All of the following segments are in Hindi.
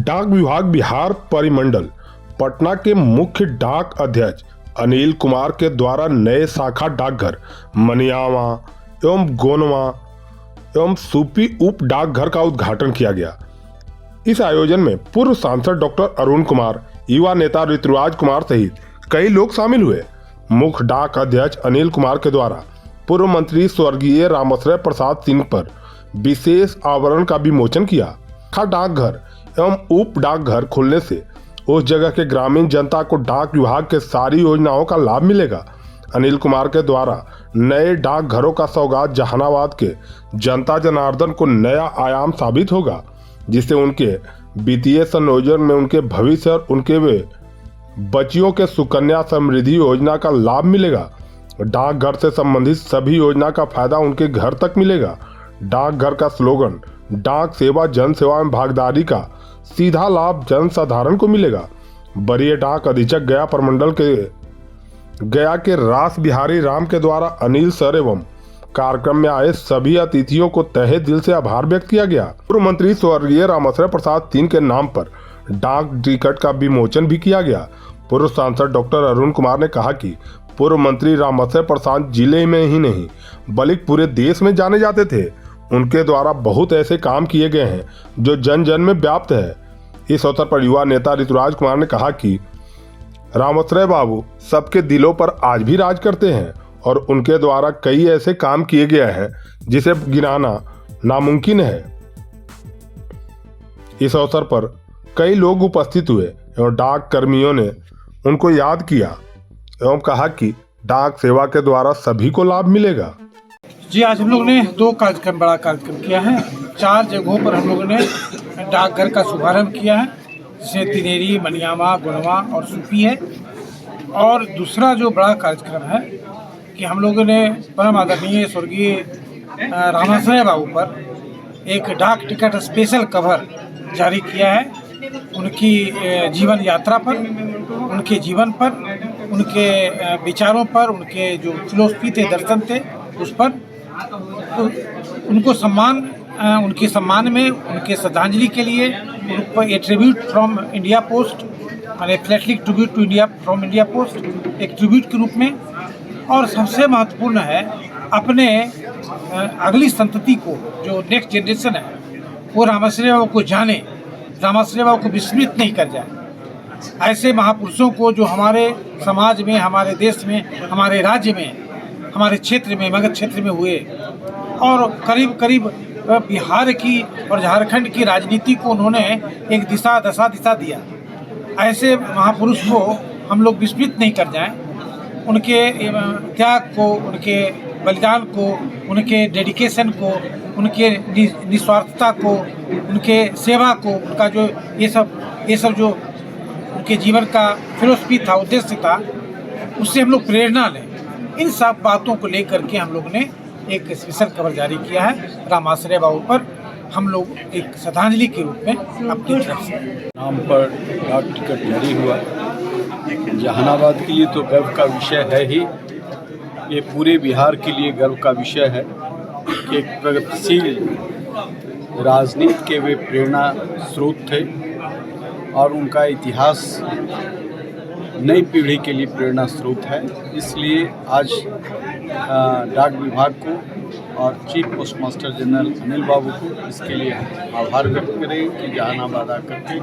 डाक विभाग बिहार परिमंडल पटना के मुख्य डाक अध्यक्ष अनिल कुमार के द्वारा नए शाखा डाकघर मनियावा एवं गोनवा एवं सूपी उप डाकघर का उद्घाटन किया गया। इस आयोजन में पूर्व सांसद डॉक्टर अरुण कुमार, युवा नेता ऋतुराज कुमार सहित कई लोग शामिल हुए। मुख्य डाक अध्यक्ष अनिल कुमार के द्वारा पूर्व मंत्री स्वर्गीय रामाश्रय प्रसाद सिंह पर विशेष आवरण का विमोचन किया। डाकघर एवं उप डाकघर खुलने से उस जगह के ग्रामीण जनता को डाक विभाग के सारी योजनाओं का लाभ मिलेगा। अनिल कुमार के द्वारा नए डाकघरों का सौगात जहानाबाद के जनता जनार्दन को नया आयाम साबित होगा, जिससे उनके वित्तीय संयोजन में उनके भविष्य और उनके बच्चियों के सुकन्या समृद्धि योजना का लाभ मिलेगा। डाकघर से संबंधित सभी योजना का फायदा उनके घर तक मिलेगा। डाकघर का स्लोगन डाक सेवा जन सेवा में भागीदारी का सीधा लाभ जन साधारण को मिलेगा। वरीय डाक अधीक्षक गया प्रमंडल के गया के रास बिहारी राम के द्वारा अनिल सर एवं कार्यक्रम में आए सभी अतिथियों को तहे दिल से आभार व्यक्त किया गया। पूर्व मंत्री स्वर्गीय रामाश्रय प्रसाद सिंह के नाम पर डाक टिकट का विमोचन भी किया गया। पूर्व सांसद डॉक्टर अरुण कुमार ने कहा कि पूर्व मंत्री रामाश्रय प्रसाद जिले में ही नहीं बल्कि पूरे देश में जाने जाते थे। उनके द्वारा बहुत ऐसे काम किए गए हैं जो जन जन में व्याप्त है। इस अवसर पर युवा नेता ऋतुराज कुमार ने कहा कि रामाश्रय बाबू सबके दिलों पर आज भी राज करते हैं और उनके द्वारा कई ऐसे काम किए गए हैं जिसे गिनाना नामुमकिन है। इस अवसर पर कई लोग उपस्थित हुए एवं डाक कर्मियों ने उनको याद किया एवं कहा कि डाक सेवा के द्वारा सभी को लाभ मिलेगा। जी, आज हम लोग ने दो कार्यक्रम, बड़ा कार्यक्रम किया है। 4 जगहों पर हम लोगों ने डाकघर का शुभारंभ किया है, जिसमें तिनेरी, मनियावा, गुणवा और सूपी है। और दूसरा जो बड़ा कार्यक्रम है कि हम लोगों ने परम आदरणीय स्वर्गीय रामाश्रय बाबू पर एक डाक टिकट स्पेशल कवर जारी किया है। उनकी जीवन यात्रा पर, उनके जीवन पर, उनके विचारों पर, उनके जो फिलोसफी थे, दर्शन थे, उस पर तो उनको उनके सम्मान में, उनके श्रद्धांजलि के लिए उनको a tribute from India Post, माने flatly tribute to India from India Post, एक ट्रिब्यूट के रूप में। और सबसे महत्वपूर्ण है अपने अगली संतति को, जो नेक्स्ट जनरेशन है, वो रामाश्रय बाबू को जाने, रामाश्रय बाबू को विस्मृत नहीं कर जाए। ऐसे महापुरुषों को जो हमारे समाज में, हमारे देश में, हमारे राज्य में, हमारे क्षेत्र में, मगध क्षेत्र में हुए और करीब करीब बिहार की और झारखंड की राजनीति को उन्होंने एक दिशा दिया। ऐसे महापुरुष को हम लोग विस्मृत नहीं कर जाएं। उनके त्याग को, उनके बलिदान को, उनके डेडिकेशन को, उनके निस्वार्थता को, उनके सेवा को, उनका जो ये सब जो उनके जीवन का फिलोसफी था, उद्देश्य था, उससे हम लोग प्रेरणा लें। इन सब बातों को लेकर के हम लोग ने एक स्पेशल कवर जारी किया है रामाश्रय बाबू पर। हम लोग एक श्रद्धांजलि के रूप में अपनी तरफ से नाम पर डाक टिकट जारी हुआ। जहानाबाद के लिए तो गर्व का विषय है ही, ये पूरे बिहार के लिए गर्व का विषय है कि एक प्रगतिशील राजनीति के वे प्रेरणा स्रोत थे और उनका इतिहास नई पीढ़ी के लिए प्रेरणा स्रोत है। इसलिए आज डाक विभाग को और chief postmaster general Anil Babu को इसके लिए आभार व्यक्त करें कि जहानाबाद आकर के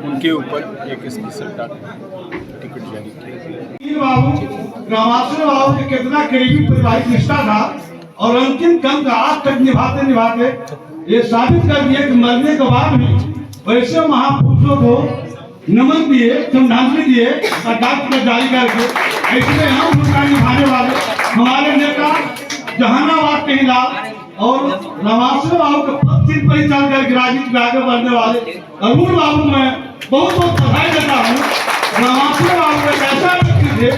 उनके ऊपर एक स्पेशल डाक टिकट जारी किया। रामाश्रय बाबू के कितना करीबी पारिवारिक रिश्ता था और अंतिम कम का आज तक निभाते ये साबित कर दिया कि मरने के बाद भी वैसे महापुरुषों को नमन दिए, श्रद्धांजलि दिए और डाक टिकट जारी करके ऐसे हम भूमिका निभाने वाले हमारे नेता जहानाबाद के खिलाफ और रामाश्रय बाबू के पद पर चल कर राजनीति में आगे बढ़ने वाले अरुण बाबू मैं बहुत बधाई देता हूँ। रामाश्रय बाबू एक ऐसा व्यक्ति थे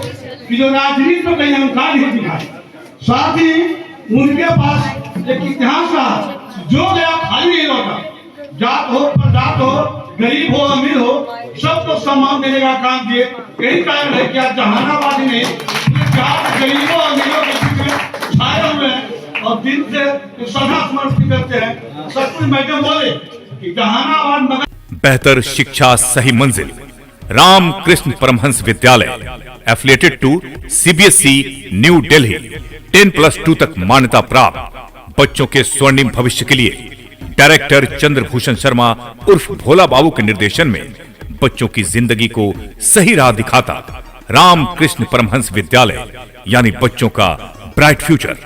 कि जो राजनीति में कहीं अहंकार नहीं दिखाए, साथ ही उनके पास एक इतिहास रहा, जो गया खाली नहीं लौटा। जात हो, प्रजात हो, गरीब हो, अमीर हो, सबको सम्मान देने का काम किए। यही कारण है कि आज जहानाबाद में जात, गरीबों, अमीरों के बीच में छाए हुए हैं और दिन से सदा समर्पित करते हैं। सब कुछ मैडम बोले कि जहानाबाद बेहतर शिक्षा सही मंजिल, Ramakrishna Paramhansa Vidyalaya affiliated to CBSE New Delhi, 10+2 तक मान्यता प्राप्त। बच्चों के स्वर्णिम भविष्य के लिए डायरेक्टर चंद्रभूषण शर्मा उर्फ भोला बाबू के निर्देशन में बच्चों की जिंदगी को सही राह दिखाता रामकृष्ण परमहंस विद्यालय, यानी बच्चों का ब्राइट फ्यूचर।